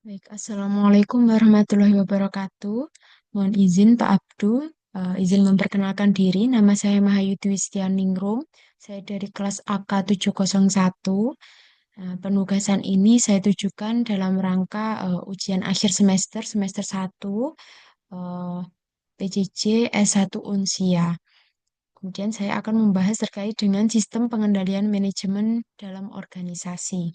Baik, Assalamualaikum warahmatullahi wabarakatuh. Mohon izin Pak Abdul, izin memperkenalkan diri. Nama saya Mahayuti Wistianingrum. Saya dari kelas AK 701. Penugasan ini saya tujukan dalam rangka ujian akhir semester 1, eh, PJJ S1 Unsia. Kemudian saya akan membahas terkait dengan sistem pengendalian manajemen dalam organisasi.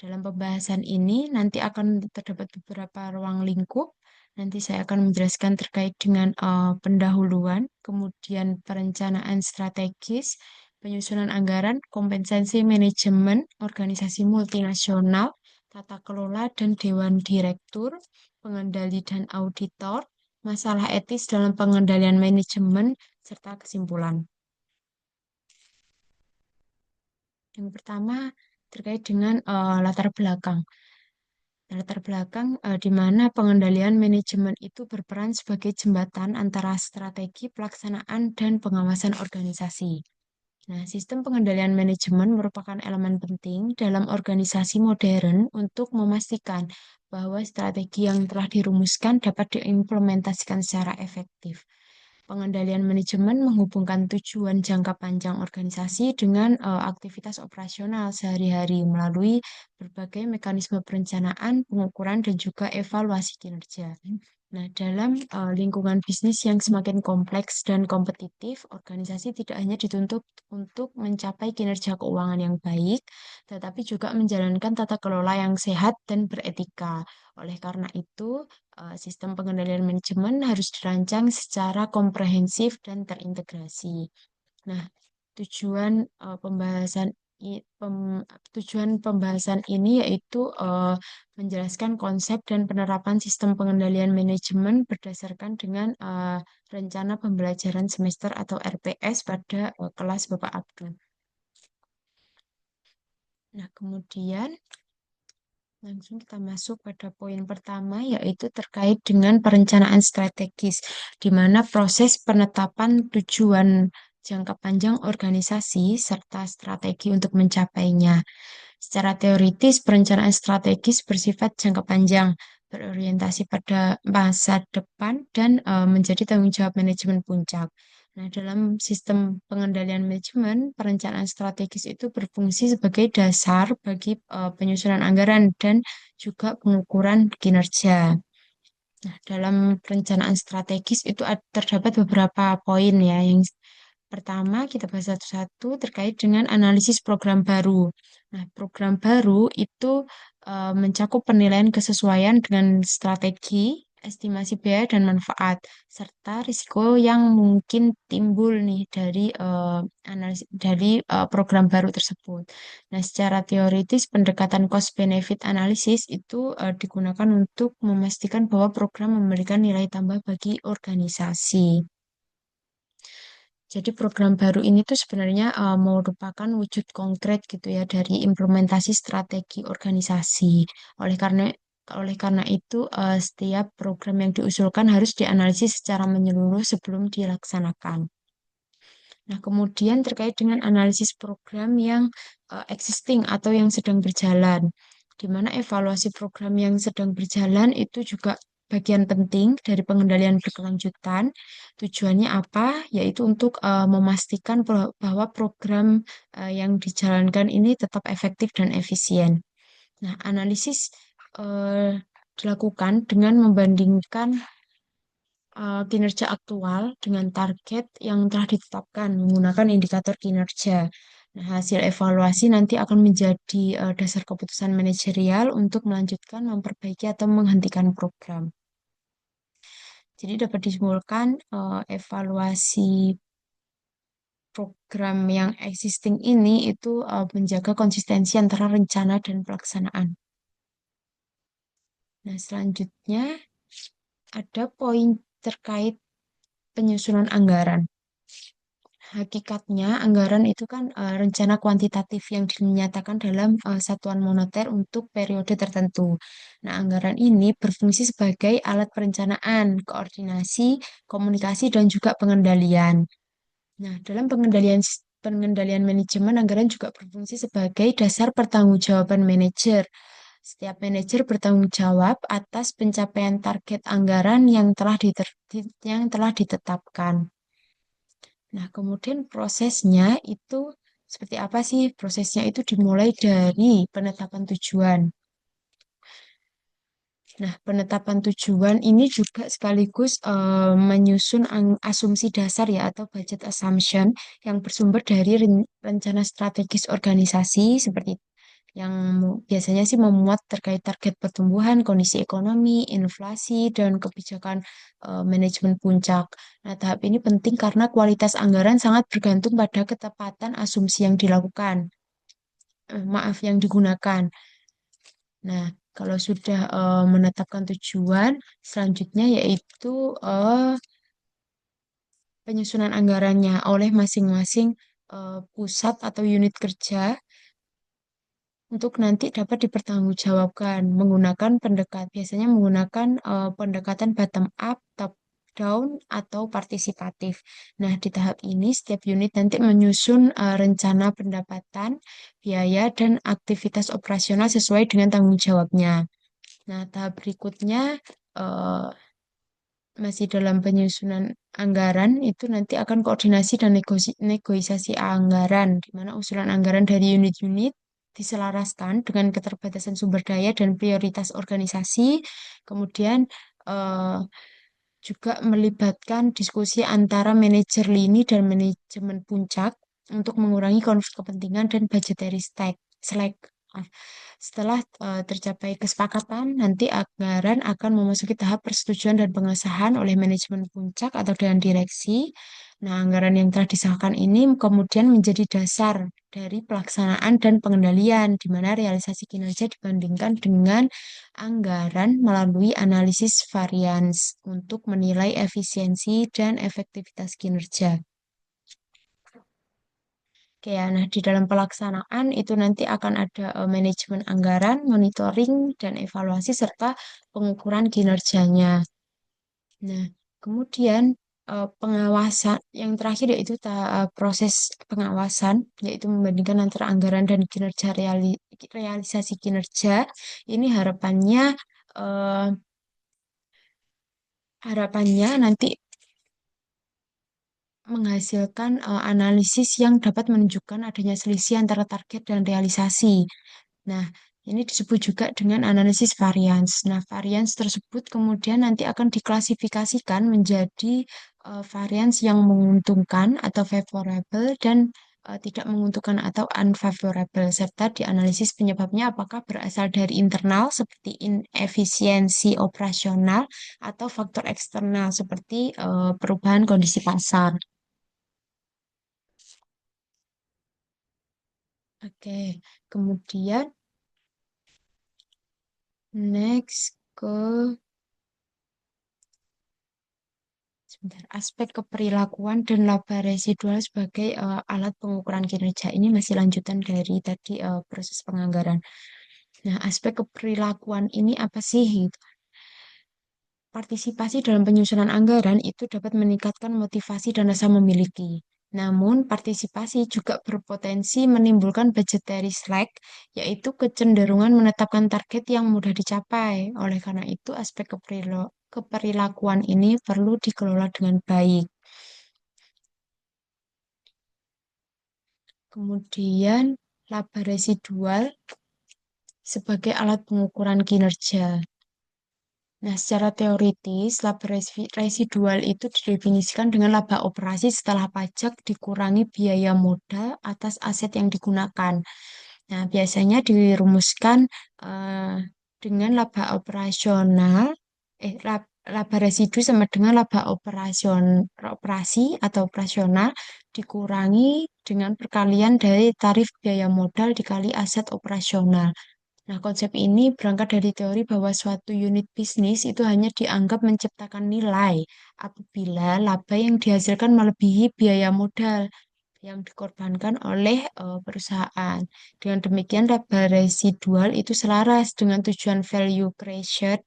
Dalam pembahasan ini nanti akan terdapat beberapa ruang lingkup. Nanti saya akan menjelaskan terkait dengan pendahuluan, kemudian perencanaan strategis, penyusunan anggaran, kompensasi manajemen, organisasi multinasional, tata kelola dan dewan direktur, pengendali dan auditor, masalah etis dalam pengendalian manajemen, serta kesimpulan. Yang pertama terkait dengan latar belakang. Latar belakang di mana pengendalian manajemen itu berperan sebagai jembatan antara strategi pelaksanaan dan pengawasan organisasi. Nah, sistem pengendalian manajemen merupakan elemen penting dalam organisasi modern untuk memastikan bahwa strategi yang telah dirumuskan dapat diimplementasikan secara efektif. Pengendalian manajemen menghubungkan tujuan jangka panjang organisasi dengan aktivitas operasional sehari-hari melalui berbagai mekanisme perencanaan, pengukuran, dan juga evaluasi kinerja. Nah, dalam lingkungan bisnis yang semakin kompleks dan kompetitif, organisasi tidak hanya dituntut untuk mencapai kinerja keuangan yang baik, tetapi juga menjalankan tata kelola yang sehat dan beretika. Oleh karena itu, sistem pengendalian manajemen harus dirancang secara komprehensif dan terintegrasi. Nah, tujuan pembahasan tujuan pembahasan ini yaitu menjelaskan konsep dan penerapan sistem pengendalian manajemen berdasarkan dengan rencana pembelajaran semester atau RPS pada kelas Bapak Abdul. Nah, kemudian langsung kita masuk pada poin pertama, yaitu terkait dengan perencanaan strategis, di mana proses penetapan tujuan jangka panjang organisasi serta strategi untuk mencapainya. Secara teoritis, perencanaan strategis bersifat jangka panjang, berorientasi pada masa depan, dan menjadi tanggung jawab manajemen puncak. Nah, dalam sistem pengendalian manajemen, perencanaan strategis itu berfungsi sebagai dasar bagi penyusunan anggaran dan juga pengukuran kinerja. Nah, dalam perencanaan strategis itu terdapat beberapa poin ya. Yang pertama, kita bahas satu-satu terkait dengan analisis program baru. Nah, program baru itu mencakup penilaian kesesuaian dengan strategi, estimasi biaya dan manfaat, serta risiko yang mungkin timbul nih dari analisis dari program baru tersebut. Nah, secara teoritis pendekatan cost benefit analysis itu digunakan untuk memastikan bahwa program memberikan nilai tambah bagi organisasi. Jadi program baru ini tuh sebenarnya merupakan wujud konkret gitu ya dari implementasi strategi organisasi. Oleh karena oleh karena itu setiap program yang diusulkan harus dianalisis secara menyeluruh sebelum dilaksanakan. Nah, kemudian terkait dengan analisis program yang existing atau yang sedang berjalan, di mana evaluasi program yang sedang berjalan itu juga bagian penting dari pengendalian berkelanjutan. Tujuannya apa? Yaitu untuk memastikan bahwa program yang dijalankan ini tetap efektif dan efisien. Nah, analisis dilakukan dengan membandingkan kinerja aktual dengan target yang telah ditetapkan menggunakan indikator kinerja. Nah, hasil evaluasi nanti akan menjadi dasar keputusan manajerial untuk melanjutkan, memperbaiki, atau menghentikan program. Jadi dapat disimpulkan evaluasi program yang existing ini itu menjaga konsistensi antara rencana dan pelaksanaan. Nah, selanjutnya ada poin terkait penyusunan anggaran. Hakikatnya, anggaran itu kan rencana kuantitatif yang dinyatakan dalam satuan moneter untuk periode tertentu. Nah, anggaran ini berfungsi sebagai alat perencanaan, koordinasi, komunikasi, dan juga pengendalian. Nah, dalam pengendalian manajemen, anggaran juga berfungsi sebagai dasar pertanggungjawaban manajer Setiap manajer bertanggung jawab atas pencapaian target anggaran yang telah ditetapkan. Nah, kemudian prosesnya itu seperti apa sih? Prosesnya itu dimulai dari penetapan tujuan. Nah, penetapan tujuan ini juga sekaligus menyusun asumsi dasar ya atau budget assumption yang bersumber dari rencana strategis organisasi seperti yang biasanya sih memuat terkait target pertumbuhan, kondisi ekonomi, inflasi, dan kebijakan manajemen puncak. Nah, tahap ini penting karena kualitas anggaran sangat bergantung pada ketepatan asumsi yang dilakukan, yang digunakan. Nah, kalau sudah menetapkan tujuan, selanjutnya yaitu penyusunan anggarannya oleh masing-masing pusat atau unit kerja untuk nanti dapat dipertanggungjawabkan menggunakan biasanya menggunakan pendekatan bottom up, top down, atau partisipatif. Nah, di tahap ini setiap unit nanti menyusun rencana pendapatan, biaya, dan aktivitas operasional sesuai dengan tanggung jawabnya. Nah, tahap berikutnya eh, masih dalam penyusunan anggaran itu nanti akan koordinasi dan negosiasi anggaran, di mana usulan anggaran dari unit-unit diselaraskan dengan keterbatasan sumber daya dan prioritas organisasi. Kemudian eh, juga melibatkan diskusi antara manajer lini dan manajemen puncak untuk mengurangi konflik kepentingan dan budgetary slack. Ah, Setelah tercapai kesepakatan, nanti anggaran akan memasuki tahap persetujuan dan pengesahan oleh manajemen puncak atau dewan direksi. Nah, anggaran yang telah disahkan ini kemudian menjadi dasar dari pelaksanaan dan pengendalian, di mana realisasi kinerja dibandingkan dengan anggaran melalui analisis varians untuk menilai efisiensi dan efektivitas kinerja. Oke ya, nah di dalam pelaksanaan itu nanti akan ada manajemen anggaran, monitoring, dan evaluasi serta pengukuran kinerjanya. Nah, kemudian pengawasan yang terakhir yaitu proses pengawasan, yaitu membandingkan antara anggaran dan kinerja realisasi kinerja. Ini eh, harapannya nanti menghasilkan analisis yang dapat menunjukkan adanya selisih antara target dan realisasi. Nah, ini disebut juga dengan analisis variance. Nah, variance tersebut kemudian nanti akan diklasifikasikan menjadi variance yang menguntungkan atau favorable dan tidak menguntungkan atau unfavorable, serta dianalisis penyebabnya apakah berasal dari internal seperti inefisiensi operasional atau faktor eksternal seperti perubahan kondisi pasar. Oke, kemudian next ke sebentar, aspek keperilakuan dan laba residual sebagai alat pengukuran kinerja. Ini masih lanjutan dari tadi proses penganggaran. Nah, aspek keperilakuan ini apa sih? Gitu. Partisipasi dalam penyusunan anggaran itu dapat meningkatkan motivasi dan rasa memiliki. Namun, partisipasi juga berpotensi menimbulkan budgetary slack, yaitu kecenderungan menetapkan target yang mudah dicapai. Oleh karena itu, aspek keperilakuan ini perlu dikelola dengan baik. Kemudian, laba residual sebagai alat pengukuran kinerja. Nah, secara teoritis, laba residual itu didefinisikan dengan laba operasi setelah pajak dikurangi biaya modal atas aset yang digunakan. Nah, biasanya dirumuskan eh, dengan laba residu sama dengan operasi atau operasional dikurangi dengan perkalian dari tarif biaya modal dikali aset operasional. Nah, konsep ini berangkat dari teori bahwa suatu unit bisnis itu hanya dianggap menciptakan nilai apabila laba yang dihasilkan melebihi biaya modal yang dikorbankan oleh perusahaan. Dengan demikian, laba residual itu selaras dengan tujuan value creation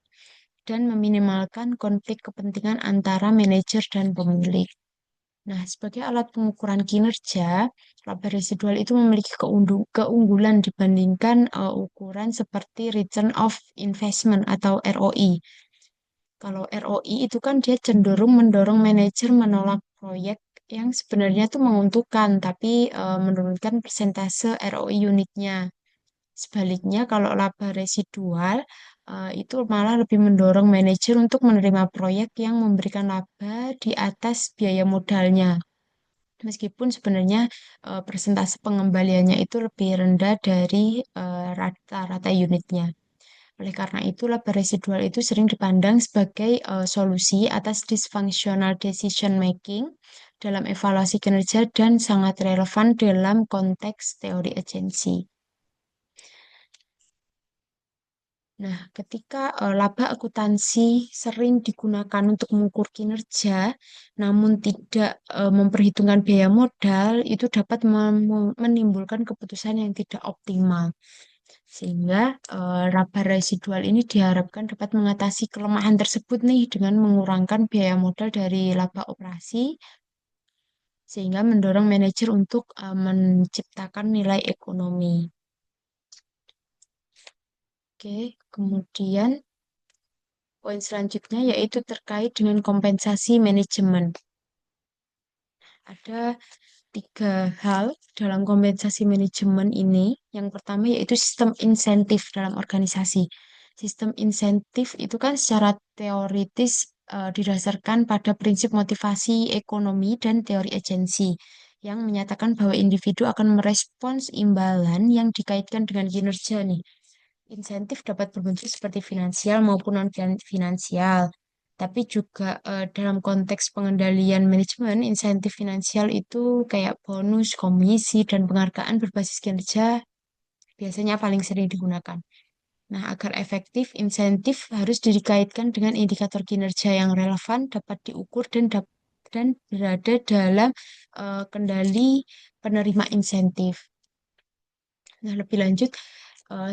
dan meminimalkan konflik kepentingan antara manajer dan pemilik. Nah, sebagai alat pengukuran kinerja, laba residual itu memiliki keunggulan dibandingkan ukuran seperti return of investment atau ROI. Kalau ROI itu kan dia cenderung mendorong manajer menolak proyek yang sebenarnya tuh menguntungkan, tapi menurunkan persentase ROI unitnya. Sebaliknya, kalau laba residual itu malah lebih mendorong manajer untuk menerima proyek yang memberikan laba di atas biaya modalnya. Meskipun sebenarnya persentase pengembaliannya itu lebih rendah dari rata-rata unitnya. Oleh karena itu, laba residual itu sering dipandang sebagai solusi atas dysfunctional decision making dalam evaluasi kinerja dan sangat relevan dalam konteks teori agensi. Nah, ketika laba akuntansi sering digunakan untuk mengukur kinerja, namun tidak memperhitungkan biaya modal, itu dapat menimbulkan keputusan yang tidak optimal. Sehingga laba residual ini diharapkan dapat mengatasi kelemahan tersebut nih dengan mengurangkan biaya modal dari laba operasi, sehingga mendorong manajer untuk menciptakan nilai ekonomi. Oke, kemudian poin selanjutnya yaitu terkait dengan kompensasi manajemen. Ada tiga hal dalam kompensasi manajemen ini. Yang pertama yaitu sistem insentif dalam organisasi. Sistem insentif itu kan secara teoritis didasarkan pada prinsip motivasi ekonomi dan teori agensi yang menyatakan bahwa individu akan merespons imbalan yang dikaitkan dengan kinerja nih. Insentif dapat berbentuk seperti finansial maupun non-finansial. Tapi juga dalam konteks pengendalian manajemen, insentif finansial itu kayak bonus, komisi, dan penghargaan berbasis kinerja biasanya paling sering digunakan. Nah, agar efektif, insentif harus dikaitkan dengan indikator kinerja yang relevan, dapat diukur dan berada dalam kendali penerima insentif. Nah, lebih lanjut,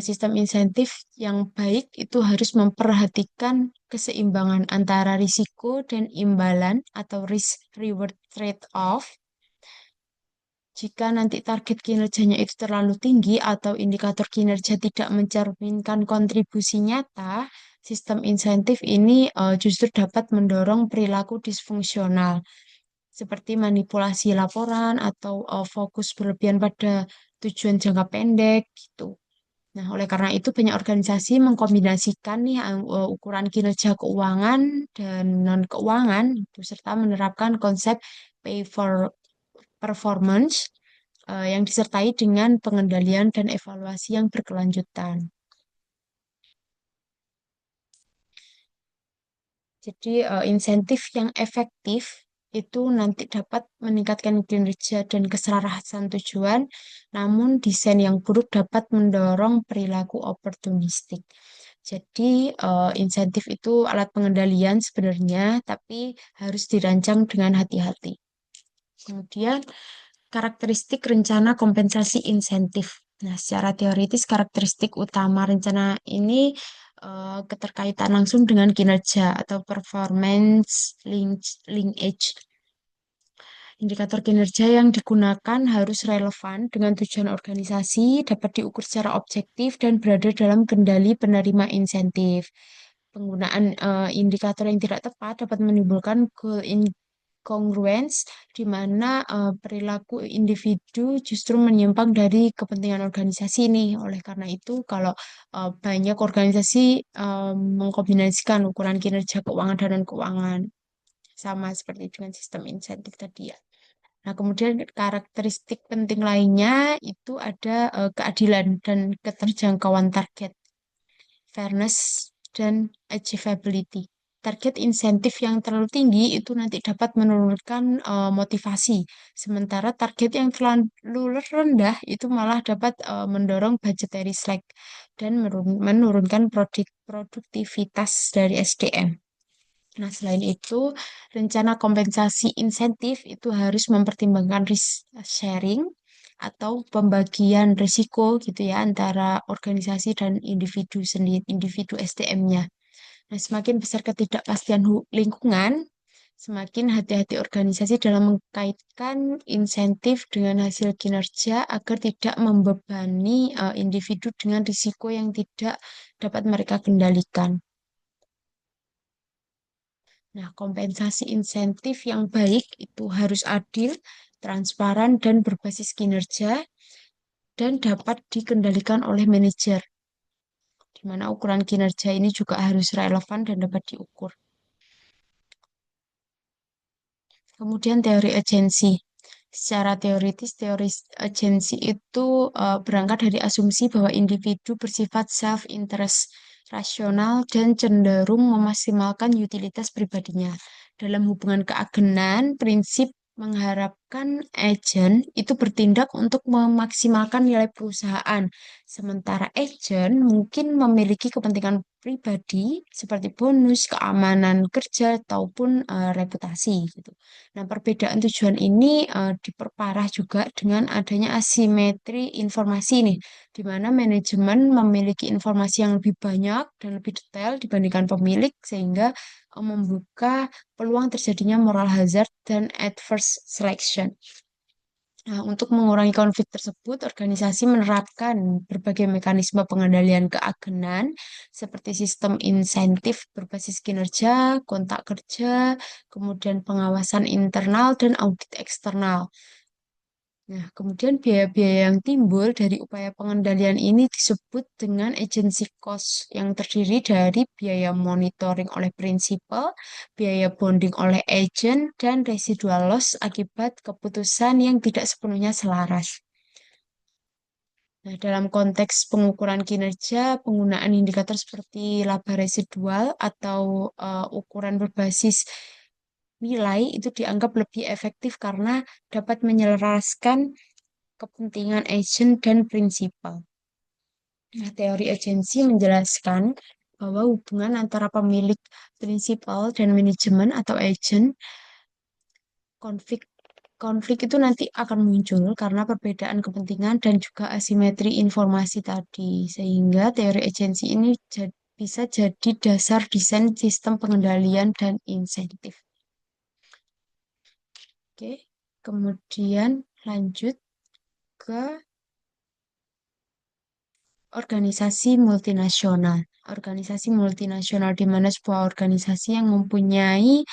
sistem insentif yang baik itu harus memperhatikan keseimbangan antara risiko dan imbalan atau risk-reward trade-off. Jika nanti target kinerjanya itu terlalu tinggi atau indikator kinerja tidak mencerminkan kontribusi nyata, sistem insentif ini justru dapat mendorong perilaku disfungsional, seperti manipulasi laporan atau fokus berlebihan pada tujuan jangka pendek gitu. Nah, oleh karena itu banyak organisasi mengkombinasikan nih ukuran kinerja keuangan dan non keuangan itu serta menerapkan konsep pay for performance yang disertai dengan pengendalian dan evaluasi yang berkelanjutan. Jadi insentif yang efektif itu nanti dapat meningkatkan kinerja dan keselarasan tujuan, namun desain yang buruk dapat mendorong perilaku oportunistik. Jadi insentif itu alat pengendalian sebenarnya, tapi harus dirancang dengan hati-hati. Kemudian karakteristik rencana kompensasi insentif. Nah, secara teoritis karakteristik utama rencana ini keterkaitan langsung dengan kinerja atau linkage. Indikator kinerja yang digunakan harus relevan dengan tujuan organisasi, dapat diukur secara objektif, dan berada dalam kendali penerima insentif. Penggunaan indikator yang tidak tepat dapat menimbulkan goal incongruence, di mana perilaku individu justru menyimpang dari kepentingan organisasi nih. Oleh karena itu, kalau banyak organisasi mengkombinasikan ukuran kinerja keuangan dan non-keuangan, sama seperti dengan sistem insentif tadi ya. Nah, kemudian karakteristik penting lainnya itu ada keadilan dan keterjangkauan target, fairness dan achievability. Target insentif yang terlalu tinggi itu nanti dapat menurunkan motivasi, sementara target yang terlalu rendah itu malah dapat mendorong budgetary slack dan menurunkan produktivitas dari SDM. Nah, selain itu, rencana kompensasi insentif itu harus mempertimbangkan risk sharing atau pembagian risiko gitu ya antara organisasi dan individu sendiri, individu SDM-nya. Nah, semakin besar ketidakpastian lingkungan, Semakin hati-hati organisasi dalam mengkaitkan insentif dengan hasil kinerja agar tidak membebani individu dengan risiko yang tidak dapat mereka kendalikan. Nah, kompensasi insentif yang baik itu harus adil, transparan, dan berbasis kinerja, dan dapat dikendalikan oleh manajer, di mana ukuran kinerja ini juga harus relevan dan dapat diukur. Kemudian teori agensi. Secara teoritis, teori agensi itu berangkat dari asumsi bahwa individu bersifat self-interest, rasional, dan cenderung memaksimalkan utilitas pribadinya. Dalam hubungan keagenan, prinsip mengharapkan agen itu bertindak untuk memaksimalkan nilai perusahaan. Sementara agen mungkin memiliki kepentingan pribadi seperti bonus, keamanan kerja, ataupun reputasi gitu. Nah, perbedaan tujuan ini diperparah juga dengan adanya asimetri informasi nih, di mana manajemen memiliki informasi yang lebih banyak dan lebih detail dibandingkan pemilik, sehingga membuka peluang terjadinya moral hazard dan adverse selection. Nah, untuk mengurangi konflik tersebut, organisasi menerapkan berbagai mekanisme pengendalian keagenan seperti sistem insentif berbasis kinerja, kontak kerja, kemudian pengawasan internal dan audit eksternal. Nah, kemudian biaya-biaya yang timbul dari upaya pengendalian ini disebut dengan agency cost yang terdiri dari biaya monitoring oleh prinsipal, biaya bonding oleh agent, dan residual loss akibat keputusan yang tidak sepenuhnya selaras. Nah, dalam konteks pengukuran kinerja, penggunaan indikator seperti laba residual atau ukuran berbasis nilai itu dianggap lebih efektif karena dapat menyelaraskan kepentingan agent dan prinsipal. Nah, teori agensi menjelaskan bahwa hubungan antara pemilik prinsipal dan manajemen atau agent, konflik konflik itu nanti akan muncul karena perbedaan kepentingan dan juga asimetri informasi tadi. Sehingga teori agensi ini bisa jadi dasar desain sistem pengendalian dan insentif. Oke, kemudian lanjut ke organisasi multinasional. Organisasi multinasional di mana sebuah organisasi yang mempunyai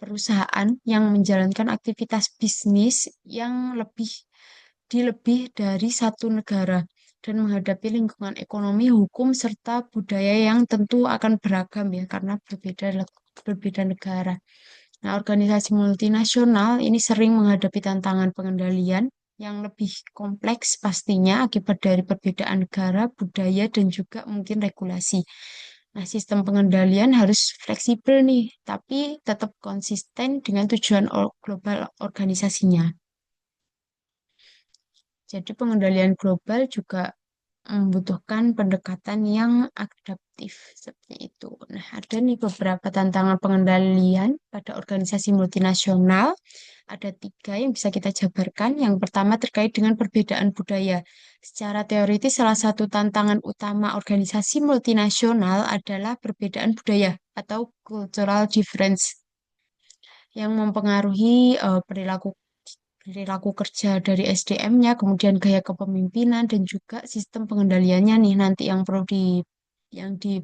perusahaan yang menjalankan aktivitas bisnis yang lebih dari satu negara dan menghadapi lingkungan ekonomi, hukum, serta budaya yang tentu akan beragam ya karena berbeda negara. Nah, organisasi multinasional ini sering menghadapi tantangan pengendalian yang lebih kompleks pastinya akibat dari perbedaan negara, budaya, dan juga mungkin regulasi. Nah, sistem pengendalian harus fleksibel nih, tapi tetap konsisten dengan tujuan global organisasinya. Jadi pengendalian global juga membutuhkan pendekatan yang adaptif seperti itu. Nah, ada nih beberapa tantangan pengendalian pada organisasi multinasional. Ada tiga yang bisa kita jabarkan. Yang pertama terkait dengan perbedaan budaya. Secara teoritis, salah satu tantangan utama organisasi multinasional adalah perbedaan budaya atau cultural difference yang mempengaruhi perilaku kerja dari SDM-nya, kemudian gaya kepemimpinan dan juga sistem pengendaliannya nih nanti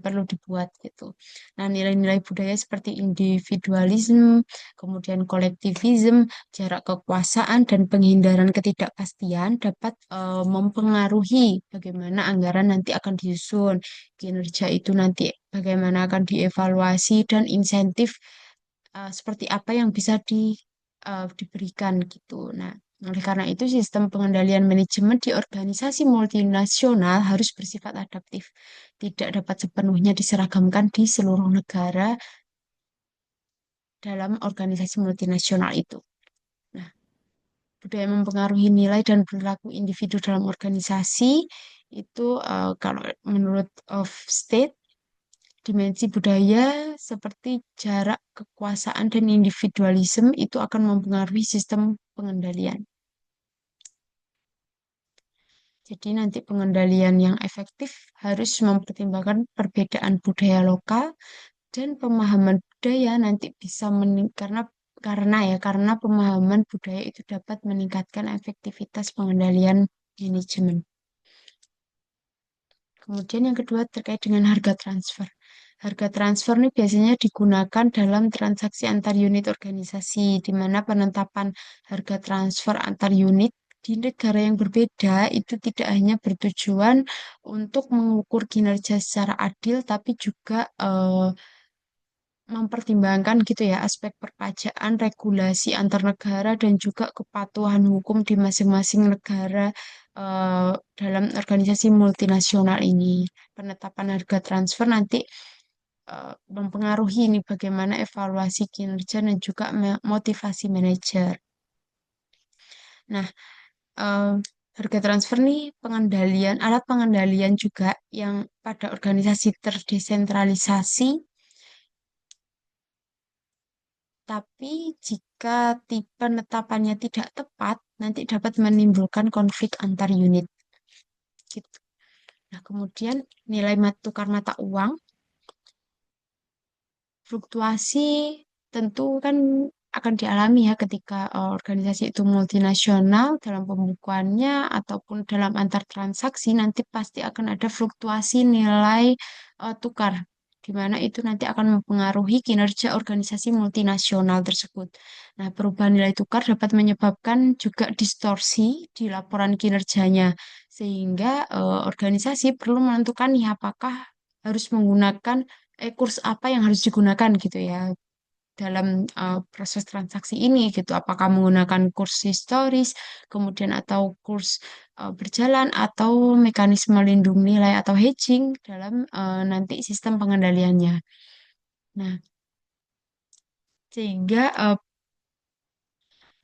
perlu dibuat gitu. Nah, nilai-nilai budaya seperti individualisme, kemudian kolektivisme, jarak kekuasaan dan penghindaran ketidakpastian dapat mempengaruhi bagaimana anggaran nanti akan disusun, kinerja itu nanti bagaimana akan dievaluasi dan insentif seperti apa yang bisa diberikan gitu. Nah, oleh karena itu sistem pengendalian manajemen di organisasi multinasional harus bersifat adaptif, tidak dapat sepenuhnya diseragamkan di seluruh negara dalam organisasi multinasional itu. Nah, budaya mempengaruhi nilai dan perilaku individu dalam organisasi itu kalau menurut of state dimensi budaya seperti jarak kekuasaan dan individualisme itu akan mempengaruhi sistem pengendalian. Jadi nanti pengendalian yang efektif harus mempertimbangkan perbedaan budaya lokal dan pemahaman budaya nanti bisa karena karena pemahaman budaya itu dapat meningkatkan efektivitas pengendalian manajemen. Kemudian yang kedua terkait dengan harga transfer. Harga transfer ini biasanya digunakan dalam transaksi antar unit organisasi, di mana penetapan harga transfer antar unit di negara yang berbeda itu tidak hanya bertujuan untuk mengukur kinerja secara adil, tapi juga mempertimbangkan gitu ya aspek perpajakan, regulasi antar negara dan juga kepatuhan hukum di masing-masing negara dalam organisasi multinasional ini. Penetapan harga transfer nanti mempengaruhi ini bagaimana evaluasi kinerja dan juga motivasi manajer. Nah, eh, harga transfer nih alat pengendalian juga yang pada organisasi terdesentralisasi. Tapi jika penetapannya tidak tepat, nanti dapat menimbulkan konflik antar unit. Gitu. Nah, kemudian nilai tukar mata uang, fluktuasi tentu kan akan dialami ya ketika organisasi itu multinasional dalam pembukuannya ataupun dalam antar transaksi nanti pasti akan ada fluktuasi nilai tukar di mana itu nanti akan mempengaruhi kinerja organisasi multinasional tersebut. Nah, perubahan nilai tukar dapat menyebabkan juga distorsi di laporan kinerjanya sehingga organisasi perlu menentukan nih apakah harus menggunakan kurs apa yang harus digunakan gitu ya dalam proses transaksi ini gitu. Apakah menggunakan kurs historis, kemudian atau kurs berjalan atau mekanisme lindung nilai atau hedging dalam nanti sistem pengendaliannya. Nah, sehingga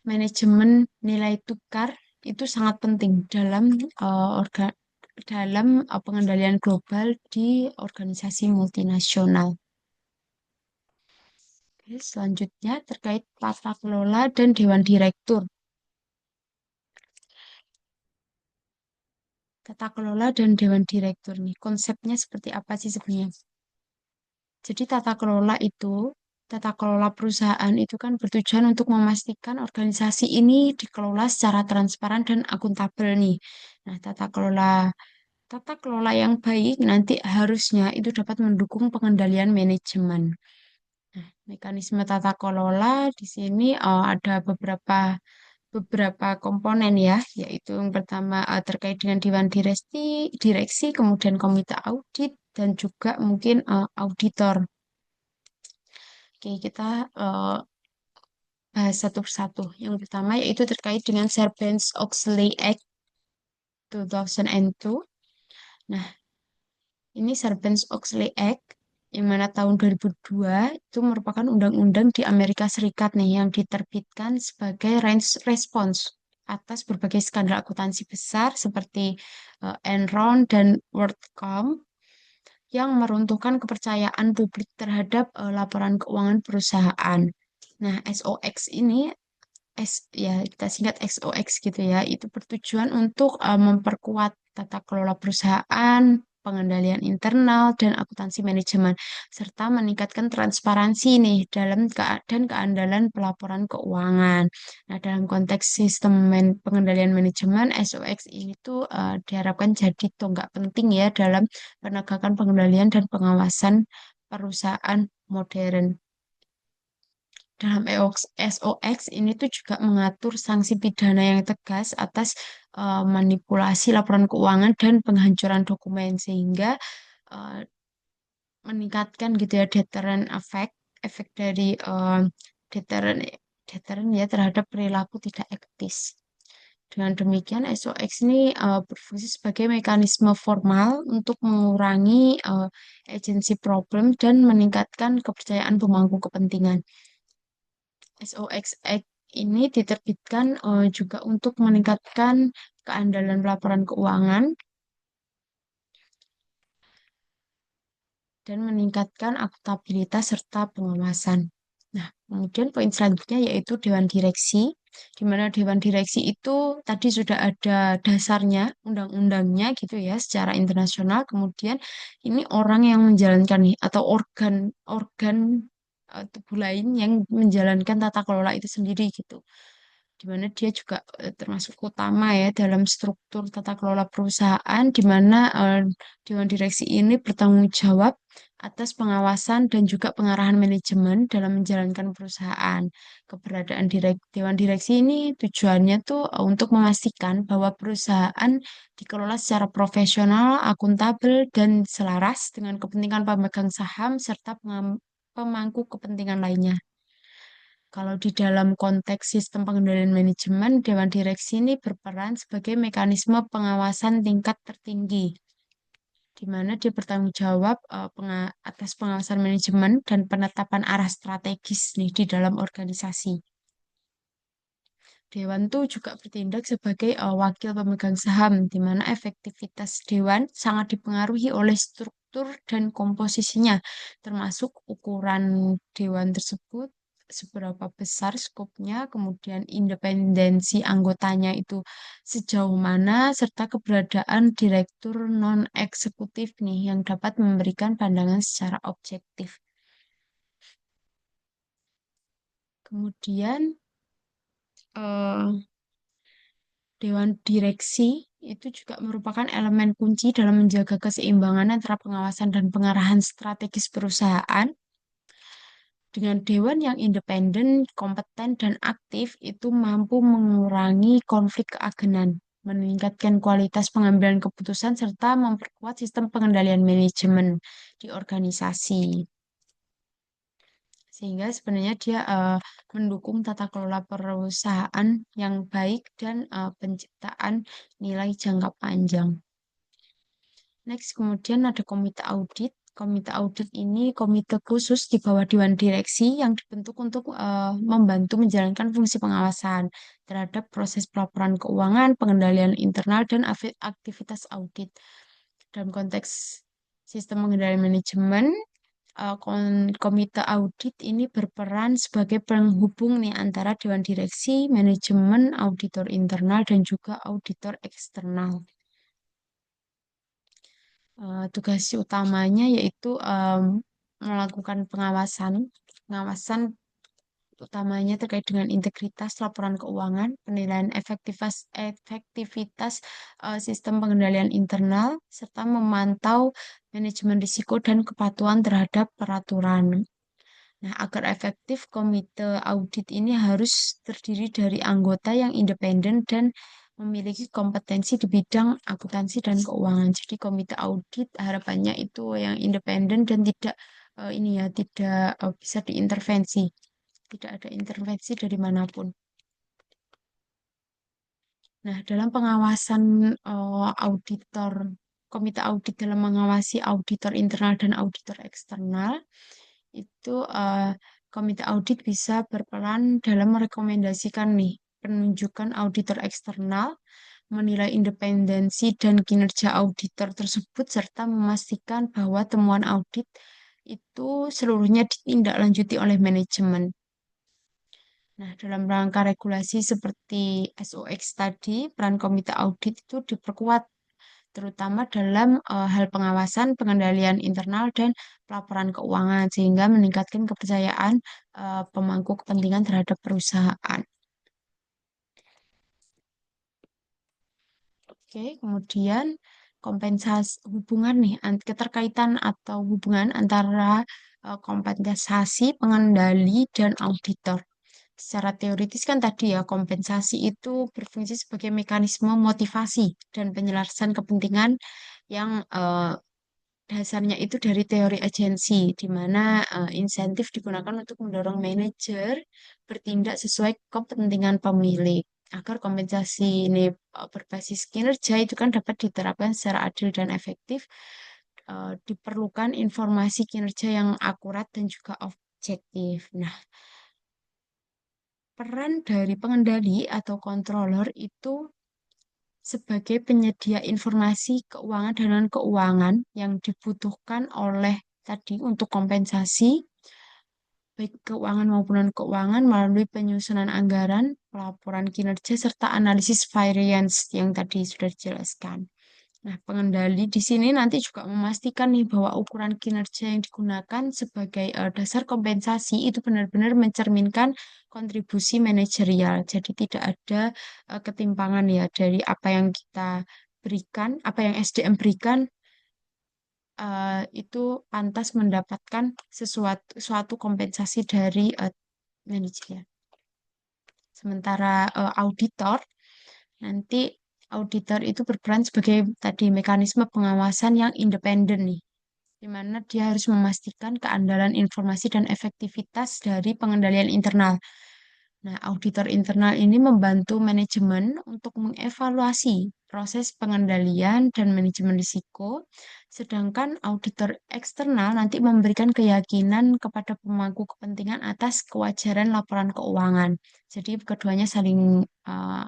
manajemen nilai tukar itu sangat penting dalam pengendalian global di organisasi multinasional. Oke, selanjutnya terkait tata kelola dan dewan direktur. Tata kelola dan dewan direktur nih, konsepnya seperti apa sih sebenarnya? Jadi tata kelola perusahaan itu kan bertujuan untuk memastikan organisasi ini dikelola secara transparan dan akuntabel nih. Nah, tata kelola yang baik nanti harusnya itu dapat mendukung pengendalian manajemen. Nah, mekanisme tata kelola di sini ada beberapa komponen ya, yaitu yang pertama terkait dengan dewan direksi, kemudian komite audit, dan juga mungkin auditor. Oke, kita bahas satu persatu. Yang pertama yaitu terkait dengan Sarbanes-Oxley Act 2002. Nah, ini Sarbanes-Oxley Act yang mana tahun 2002 itu merupakan undang-undang di Amerika Serikat nih yang diterbitkan sebagai respons atas berbagai skandal akuntansi besar seperti Enron dan WorldCom yang meruntuhkan kepercayaan publik terhadap laporan keuangan perusahaan. Nah, SOX ini ya kita singkat XOX gitu ya, itu bertujuan untuk memperkuat tata kelola perusahaan, pengendalian internal dan akuntansi manajemen serta meningkatkan transparansi nih dan keandalan pelaporan keuangan. Nah, dalam konteks sistem pengendalian manajemen SOX ini tuh diharapkan jadi tonggak penting ya dalam penegakan pengendalian dan pengawasan perusahaan modern. Dalam SOX ini tuh juga mengatur sanksi pidana yang tegas atas manipulasi laporan keuangan dan penghancuran dokumen sehingga eh, meningkatkan gitu ya efek dari deteran deteran ya terhadap perilaku tidak etis. Dengan demikian SOX ini berfungsi sebagai mekanisme formal untuk mengurangi agency problem dan meningkatkan kepercayaan pemangku kepentingan. SOX Act ini diterbitkan juga untuk meningkatkan keandalan laporan keuangan dan meningkatkan akuntabilitas serta pengawasan. Nah, kemudian poin selanjutnya yaitu Dewan Direksi, di mana Dewan Direksi itu tadi sudah ada dasarnya, undang-undangnya gitu ya, secara internasional. Kemudian ini orang yang menjalankan nih, atau organ tubuh lain yang menjalankan tata kelola itu sendiri gitu. Di mana dia juga termasuk utama ya dalam struktur tata kelola perusahaan, di mana Dewan Direksi ini bertanggung jawab atas pengawasan dan juga pengarahan manajemen dalam menjalankan perusahaan. Keberadaan Dewan Direksi ini tujuannya tuh untuk memastikan bahwa perusahaan dikelola secara profesional, akuntabel, dan selaras dengan kepentingan pemegang saham serta pemangku kepentingan lainnya. Kalau di dalam konteks sistem pengendalian manajemen, Dewan Direksi ini berperan sebagai mekanisme pengawasan tingkat tertinggi, di mana dia bertanggung jawab atas pengawasan manajemen dan penetapan arah strategis nih di dalam organisasi. Dewan tuh juga bertindak sebagai wakil pemegang saham, di mana efektivitas dewan sangat dipengaruhi oleh struktur dan komposisinya, termasuk ukuran dewan tersebut, seberapa besar skopnya, kemudian independensi anggotanya itu sejauh mana, serta keberadaan direktur non-eksekutif nih yang dapat memberikan pandangan secara objektif. Kemudian eh, Dewan Direksi itu juga merupakan elemen kunci dalam menjaga keseimbangan antara pengawasan dan pengarahan strategis perusahaan. Dengan dewan yang independen, kompeten, dan aktif, itu mampu mengurangi konflik keagenan, meningkatkan kualitas pengambilan keputusan, serta memperkuat sistem pengendalian manajemen di organisasi. Sehingga sebenarnya dia mendukung tata kelola perusahaan yang baik dan penciptaan nilai jangka panjang. Next, kemudian ada komite audit. Komite audit ini komite khusus di bawah Dewan Direksi yang dibentuk untuk membantu menjalankan fungsi pengawasan terhadap proses pelaporan keuangan, pengendalian internal, dan aktivitas audit. Dalam konteks sistem pengendalian manajemen, komite audit ini berperan sebagai penghubung nih antara Dewan Direksi, manajemen, auditor internal, dan juga auditor eksternal. Tugas utamanya yaitu melakukan pengawasan, pengawasan utamanya terkait dengan integritas laporan keuangan, penilaian efektivitas sistem pengendalian internal, serta memantau manajemen risiko dan kepatuhan terhadap peraturan. Nah, agar efektif, komite audit ini harus terdiri dari anggota yang independen dan memiliki kompetensi di bidang akuntansi dan keuangan. Jadi, komite audit harapannya itu yang independen dan tidak ini ya, tidak bisa diintervensi, tidak ada intervensi dari manapun. Nah, dalam pengawasan auditor, komite audit dalam mengawasi auditor internal dan auditor eksternal, itu komite audit bisa berperan dalam merekomendasikan nih penunjukan auditor eksternal, menilai independensi dan kinerja auditor tersebut, serta memastikan bahwa temuan audit itu seluruhnya ditindaklanjuti oleh manajemen. Nah, dalam rangka regulasi seperti SOX tadi, peran komite audit itu diperkuat terutama dalam hal pengawasan, pengendalian internal, dan pelaporan keuangan, sehingga meningkatkan kepercayaan pemangku kepentingan terhadap perusahaan. Oke, kemudian kompensasi hubungan nih, keterkaitan atau hubungan antara kompensasi, pengendali, dan auditor. Secara teoritis kan tadi ya, kompensasi itu berfungsi sebagai mekanisme motivasi dan penyelarasan kepentingan yang dasarnya itu dari teori agensi, di mana insentif digunakan untuk mendorong manajer bertindak sesuai kepentingan pemilik. Agar kompensasi ini berbasis kinerja itu kan dapat diterapkan secara adil dan efektif, diperlukan informasi kinerja yang akurat dan juga objektif. Nah, peran dari pengendali atau controller itu sebagai penyedia informasi keuangan dan keuangan yang dibutuhkan oleh tadi untuk kompensasi baik keuangan maupun non-keuangan melalui penyusunan anggaran, pelaporan kinerja, serta analisis variance yang tadi sudah dijelaskan. Nah, pengendali di sini nanti juga memastikan nih bahwa ukuran kinerja yang digunakan sebagai dasar kompensasi itu benar-benar mencerminkan kontribusi manajerial. Jadi tidak ada ketimpangan ya dari apa yang kita berikan, apa yang SDM berikan itu pantas mendapatkan sesuatu suatu kompensasi dari manajer. Sementara auditor nanti auditor itu berperan sebagai tadi mekanisme pengawasan yang independen nih, di mana dia harus memastikan keandalan informasi dan efektivitas dari pengendalian internal. Nah, auditor internal ini membantu manajemen untuk mengevaluasi proses pengendalian dan manajemen risiko, sedangkan auditor eksternal nanti memberikan keyakinan kepada pemangku kepentingan atas kewajaran laporan keuangan. Jadi keduanya saling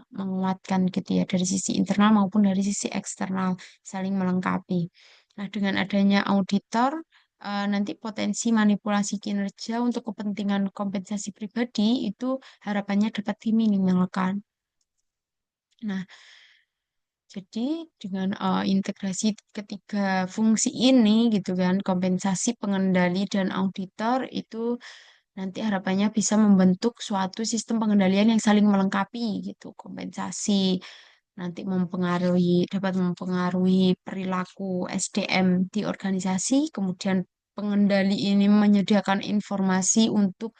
menguatkan gitu ya, dari sisi internal maupun dari sisi eksternal, saling melengkapi. Nah, dengan adanya auditor, nanti potensi manipulasi kinerja untuk kepentingan kompensasi pribadi itu harapannya dapat diminimalkan. Nah, jadi dengan integrasi ketiga fungsi ini gitu kan, kompensasi, pengendali, dan auditor itu nanti harapannya bisa membentuk suatu sistem pengendalian yang saling melengkapi gitu. Kompensasi nanti dapat mempengaruhi perilaku SDM di organisasi, kemudian pengendali ini menyediakan informasi untuk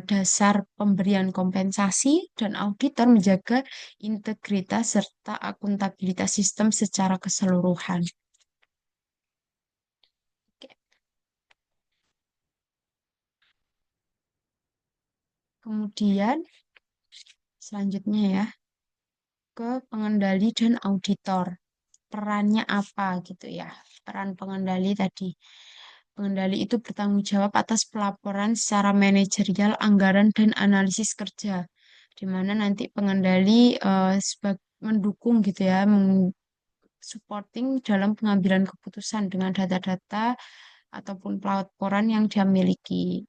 dasar pemberian kompensasi, dan auditor menjaga integritas serta akuntabilitas sistem secara keseluruhan. Oke. Kemudian selanjutnya ya, ke pengendali dan auditor. Perannya apa gitu ya? Peran pengendali tadi. Pengendali itu bertanggung jawab atas pelaporan secara manajerial, anggaran, dan analisis kerja. Di mana nanti pengendali mendukung gitu ya, supporting dalam pengambilan keputusan dengan data-data ataupun pelaporan yang dia miliki.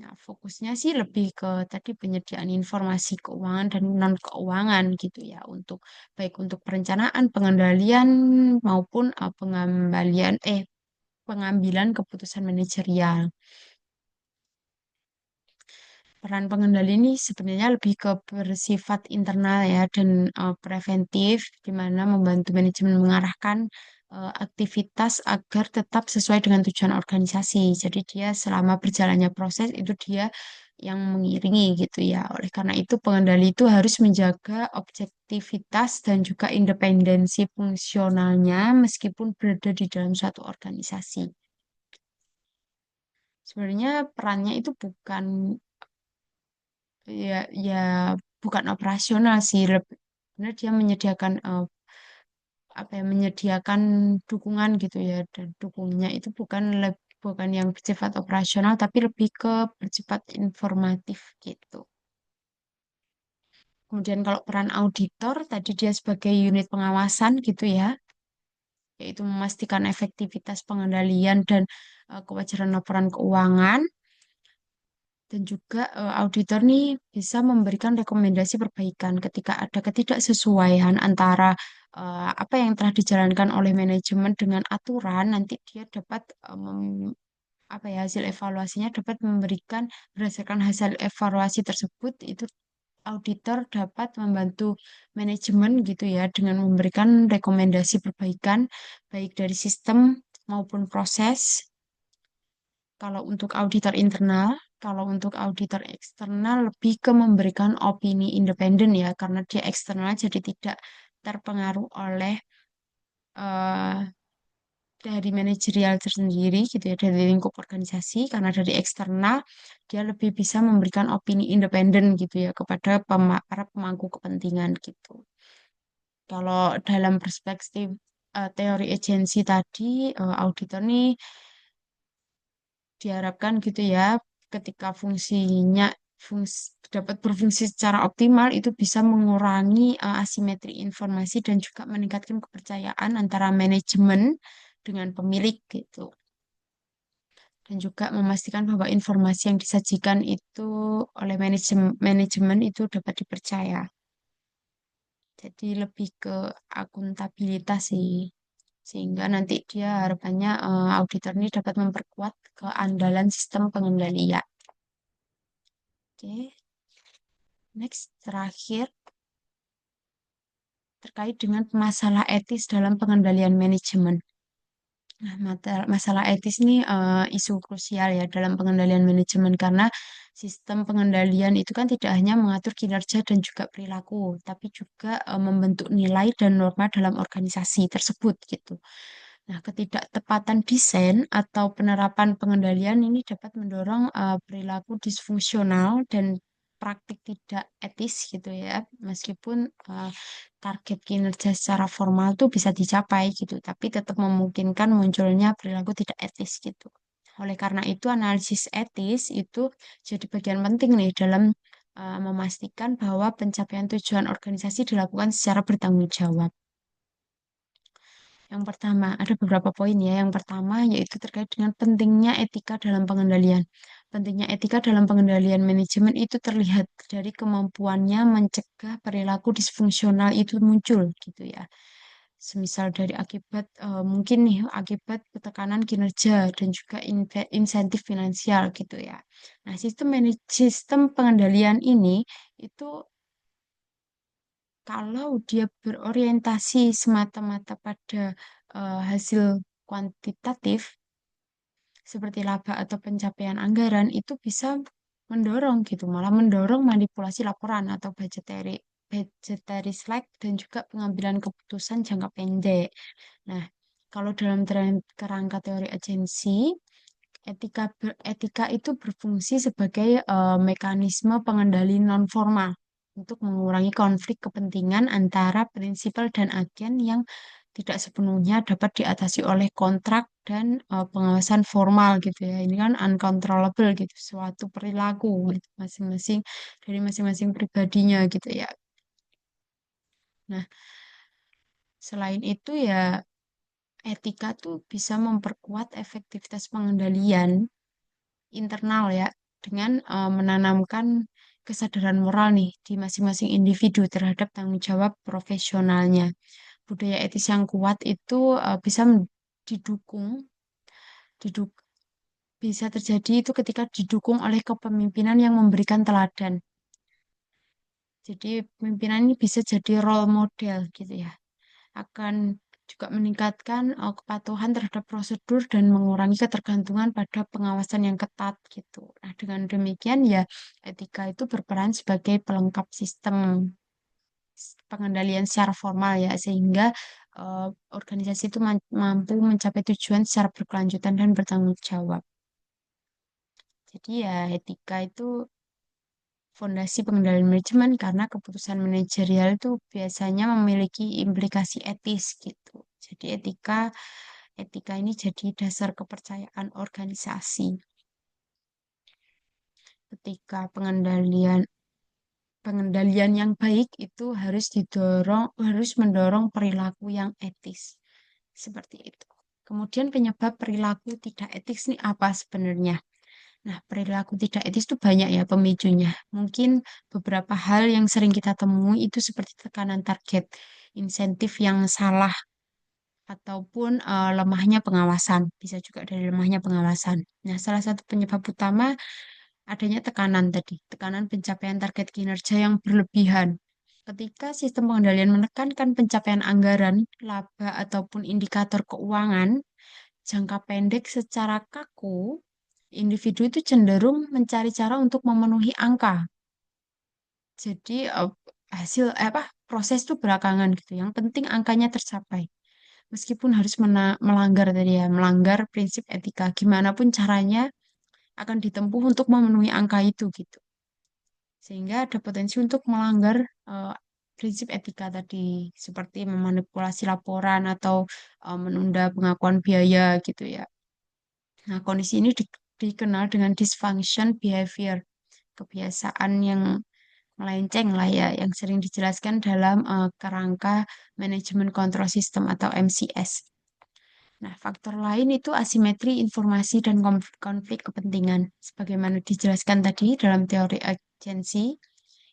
Nah, fokusnya sih lebih ke tadi penyediaan informasi keuangan dan non keuangan gitu ya, untuk baik untuk perencanaan, pengendalian maupun pengambilan keputusan manajerial. Peran pengendali ini sebenarnya lebih ke bersifat internal ya, dan preventif, di mana membantu manajemen mengarahkan aktivitas agar tetap sesuai dengan tujuan organisasi. Jadi dia selama berjalannya proses itu dia yang mengiringi gitu ya. Oleh karena itu pengendali itu harus menjaga objektivitas dan juga independensi fungsionalnya meskipun berada di dalam suatu organisasi. Sebenarnya perannya itu ya ya bukan operasional sih, lebih benar dia menyediakan apa ya, menyediakan dukungan gitu ya, dan dukungnya itu bukan yang bersifat operasional tapi lebih ke bersifat informatif gitu. Kemudian kalau peran auditor tadi dia sebagai unit pengawasan gitu ya, yaitu memastikan efektivitas pengendalian dan kewajaran laporan keuangan. Dan juga auditor nih bisa memberikan rekomendasi perbaikan ketika ada ketidaksesuaian antara apa yang telah dijalankan oleh manajemen dengan aturan, nanti dia dapat apa ya, hasil evaluasinya dapat memberikan, berdasarkan hasil evaluasi tersebut itu auditor dapat membantu manajemen gitu ya dengan memberikan rekomendasi perbaikan baik dari sistem maupun proses. Kalau untuk auditor internal, kalau untuk auditor eksternal lebih ke memberikan opini independen ya, karena dia eksternal jadi tidak terpengaruh oleh eh, dari manajerial tersendiri gitu ya, dari lingkup organisasi, karena dari eksternal dia lebih bisa memberikan opini independen gitu ya kepada para pemangku kepentingan gitu. Kalau dalam perspektif teori agensi tadi, auditor nih diharapkan gitu ya, ketika fungsi, dapat berfungsi secara optimal itu bisa mengurangi asimetri informasi dan juga meningkatkan kepercayaan antara manajemen dengan pemilik gitu, dan juga memastikan bahwa informasi yang disajikan itu oleh manajemen itu dapat dipercaya. Jadi lebih ke akuntabilitas sih. Sehingga nanti dia harapannya auditor ini dapat memperkuat keandalan sistem pengendalian. Oke, next terakhir terkait dengan masalah etis dalam pengendalian manajemen. Nah, masalah etis ini isu krusial ya dalam pengendalian manajemen karena sistem pengendalian itu kan tidak hanya mengatur kinerja dan juga perilaku, tapi juga membentuk nilai dan norma dalam organisasi tersebut gitu. Nah, ketidaktepatan desain atau penerapan pengendalian ini dapat mendorong perilaku disfungsional dan praktik tidak etis gitu ya, meskipun target kinerja secara formal tuh bisa dicapai gitu, tapi tetap memungkinkan munculnya perilaku tidak etis gitu. Oleh karena itu, analisis etis itu jadi bagian penting nih dalam memastikan bahwa pencapaian tujuan organisasi dilakukan secara bertanggung jawab. Yang pertama, ada beberapa poin ya. Yang pertama yaitu terkait dengan pentingnya etika dalam pengendalian. Pentingnya etika dalam pengendalian manajemen itu terlihat dari kemampuannya mencegah perilaku disfungsional itu muncul gitu ya. Semisal dari akibat mungkin nih akibat tekanan kinerja dan juga insentif finansial gitu ya. Nah, sistem pengendalian ini itu kalau dia berorientasi semata-mata pada hasil kuantitatif, seperti laba atau pencapaian anggaran, itu bisa mendorong gitu, malah mendorong manipulasi laporan atau budgetary slack dan juga pengambilan keputusan jangka pendek. Nah, kalau dalam kerangka teori agensi, etika itu berfungsi sebagai mekanisme pengendali non-formal untuk mengurangi konflik kepentingan antara prinsipal dan agen yang tidak sepenuhnya dapat diatasi oleh kontrak dan pengawasan formal gitu ya. Ini kan uncontrollable gitu, suatu perilaku gitu, masing-masing dari masing-masing pribadinya gitu ya. Nah, selain itu ya etika tuh bisa memperkuat efektivitas pengendalian internal ya dengan menanamkan kesadaran moral nih di masing-masing individu terhadap tanggung jawab profesionalnya. Budaya etis yang kuat itu bisa didukung, diduk, bisa terjadi itu ketika didukung oleh kepemimpinan yang memberikan teladan. Jadi pemimpinan ini bisa jadi role model gitu ya. Akan juga meningkatkan kepatuhan terhadap prosedur dan mengurangi ketergantungan pada pengawasan yang ketat gitu. Nah, dengan demikian ya etika itu berperan sebagai pelengkap sistem pengendalian secara formal ya sehingga eh, organisasi itu mampu mencapai tujuan secara berkelanjutan dan bertanggung jawab. Jadi ya etika itu fondasi pengendalian manajemen karena keputusan manajerial itu biasanya memiliki implikasi etis gitu. Jadi etika ini jadi dasar kepercayaan organisasi. Ketika pengendalian yang baik itu harus mendorong perilaku yang etis. Seperti itu. Kemudian penyebab perilaku tidak etis ini apa sebenarnya? Nah, perilaku tidak etis itu banyak ya pemicunya. Mungkin beberapa hal yang sering kita temui itu seperti tekanan target, insentif yang salah, ataupun lemahnya pengawasan. Bisa juga dari lemahnya pengawasan. Nah, salah satu penyebab utama adanya tekanan tadi, tekanan pencapaian target kinerja yang berlebihan. Ketika sistem pengendalian menekankan pencapaian anggaran, laba, ataupun indikator keuangan, jangka pendek secara kaku, individu itu cenderung mencari cara untuk memenuhi angka. Jadi proses itu belakangan gitu. Yang penting angkanya tercapai. Meskipun harus melanggar tadi ya, melanggar prinsip etika. Gimana pun caranya akan ditempuh untuk memenuhi angka itu gitu. Sehingga ada potensi untuk melanggar eh, prinsip etika tadi, seperti memanipulasi laporan atau menunda pengakuan biaya gitu ya. Nah, kondisi ini dikenal dengan dysfunction behavior, kebiasaan yang melenceng lah ya, yang sering dijelaskan dalam kerangka manajemen kontrol sistem atau MCS. Nah, faktor lain itu asimetri informasi dan konflik kepentingan. Sebagaimana dijelaskan tadi dalam teori agensi,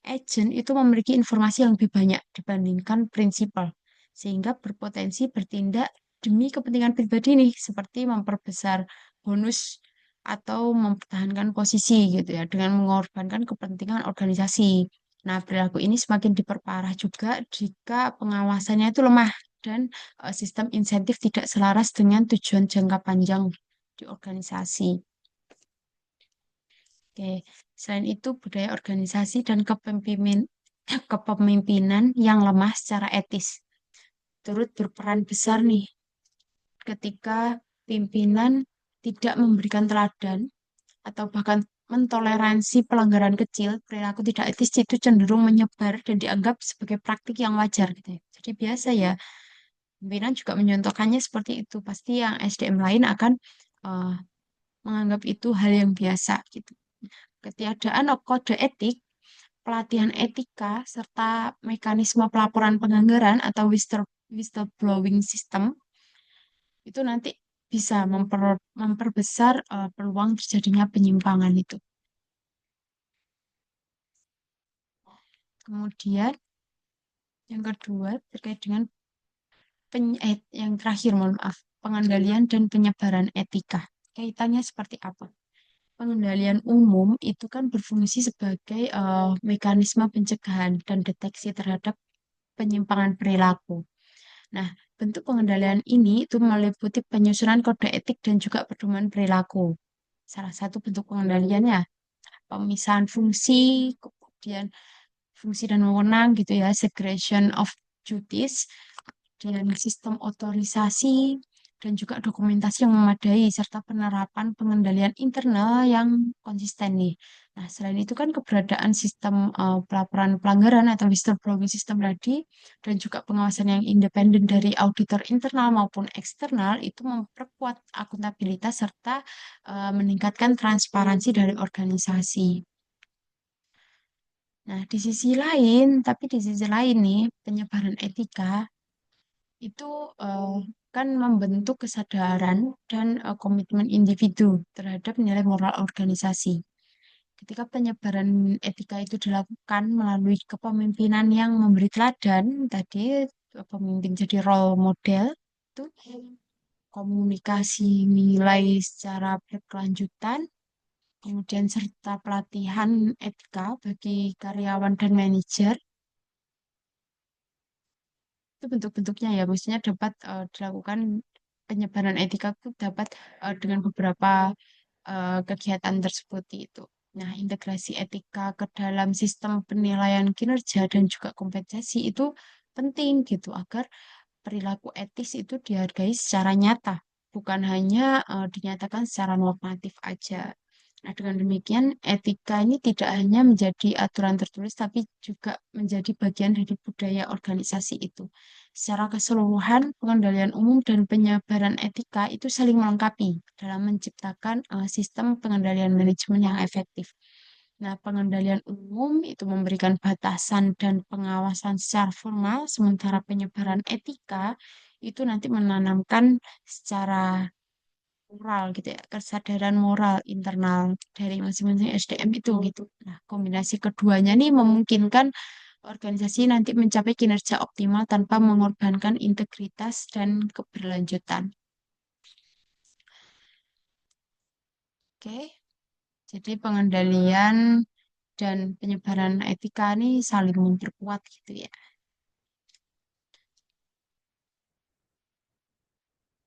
agent itu memiliki informasi yang lebih banyak dibandingkan prinsipal, sehingga berpotensi bertindak demi kepentingan pribadi nih, seperti memperbesar bonus atau mempertahankan posisi gitu ya, dengan mengorbankan kepentingan organisasi. Nah, perilaku ini semakin diperparah juga jika pengawasannya itu lemah dan sistem insentif tidak selaras dengan tujuan jangka panjang di organisasi. Oke, selain itu budaya organisasi dan kepemimpinan yang lemah secara etis turut berperan besar nih ketika pimpinan tidak memberikan teladan atau bahkan mentoleransi pelanggaran kecil, perilaku tidak etis itu cenderung menyebar dan dianggap sebagai praktik yang wajar gitu ya. Jadi biasa ya, pimpinan juga menyontohkannya seperti itu. Pasti yang SDM lain akan eh, menganggap itu hal yang biasa gitu. Ketiadaan kode etik, pelatihan etika, serta mekanisme pelaporan penganggaran atau whistleblowing system itu nanti bisa memperbesar peluang terjadinya penyimpangan itu. Kemudian yang kedua terkait dengan yang terakhir mohon maaf, pengendalian dan penyebaran etika. Kaitannya seperti apa? Pengendalian umum itu kan berfungsi sebagai mekanisme pencegahan dan deteksi terhadap penyimpangan perilaku. Nah, bentuk pengendalian ini itu meliputi penyusunan kode etik dan juga pedoman perilaku. Salah satu bentuk pengendaliannya pemisahan fungsi, kemudian fungsi dan wewenang gitu ya, segregation of duties, dan sistem otorisasi, dan juga dokumentasi yang memadai, serta penerapan pengendalian internal yang konsisten nih. Nah, selain itu kan keberadaan sistem pelaporan pelanggaran atau whistleblowing system tadi, dan juga pengawasan yang independen dari auditor internal maupun eksternal, itu memperkuat akuntabilitas serta meningkatkan transparansi dari organisasi. Nah, di sisi lain nih, penyebaran etika itu eh, kan membentuk kesadaran dan komitmen individu terhadap nilai moral organisasi. Ketika penyebaran etika itu dilakukan melalui kepemimpinan yang memberi teladan, tadi pemimpin jadi role model, itu komunikasi nilai secara berkelanjutan, kemudian serta pelatihan etika bagi karyawan dan manajer, itu bentuk-bentuknya ya, maksudnya dapat dilakukan penyebaran etika itu dapat dengan beberapa kegiatan tersebut itu. Nah, integrasi etika ke dalam sistem penilaian kinerja dan juga kompensasi itu penting gitu agar perilaku etis itu dihargai secara nyata, bukan hanya dinyatakan secara normatif aja. Nah, dengan demikian, etika ini tidak hanya menjadi aturan tertulis, tapi juga menjadi bagian dari budaya organisasi itu. Secara keseluruhan, pengendalian umum dan penyebaran etika itu saling melengkapi dalam menciptakan sistem pengendalian manajemen yang efektif. Nah, pengendalian umum itu memberikan batasan dan pengawasan secara formal, sementara penyebaran etika itu nanti menanamkan secara moral gitu ya, kesadaran moral internal dari masing-masing SDM itu gitu. Nah, kombinasi keduanya nih memungkinkan organisasi nanti mencapai kinerja optimal tanpa mengorbankan integritas dan keberlanjutan. Oke, jadi pengendalian dan penyebaran etika ini saling memperkuat gitu ya.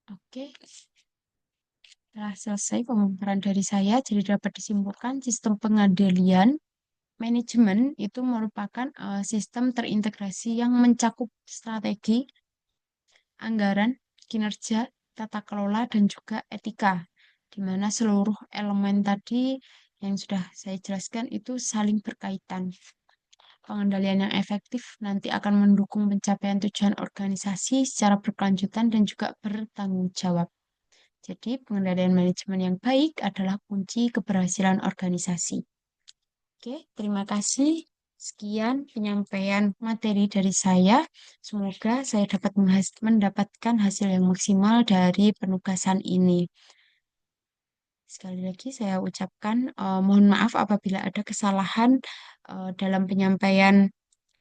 Oke, setelah selesai pemaparan dari saya, jadi dapat disimpulkan sistem pengendalian manajemen itu merupakan sistem terintegrasi yang mencakup strategi, anggaran, kinerja, tata kelola, dan juga etika, di mana seluruh elemen tadi yang sudah saya jelaskan itu saling berkaitan. Pengendalian yang efektif nanti akan mendukung pencapaian tujuan organisasi secara berkelanjutan dan juga bertanggung jawab. Jadi, pengendalian manajemen yang baik adalah kunci keberhasilan organisasi. Oke, terima kasih. Sekian penyampaian materi dari saya. Semoga saya dapat mendapatkan hasil yang maksimal dari penugasan ini. Sekali lagi saya ucapkan mohon maaf apabila ada kesalahan dalam penyampaian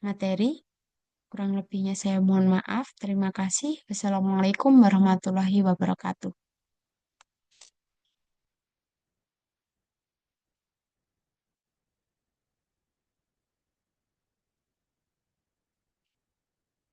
materi. Kurang lebihnya saya mohon maaf. Terima kasih. Wassalamualaikum warahmatullahi wabarakatuh.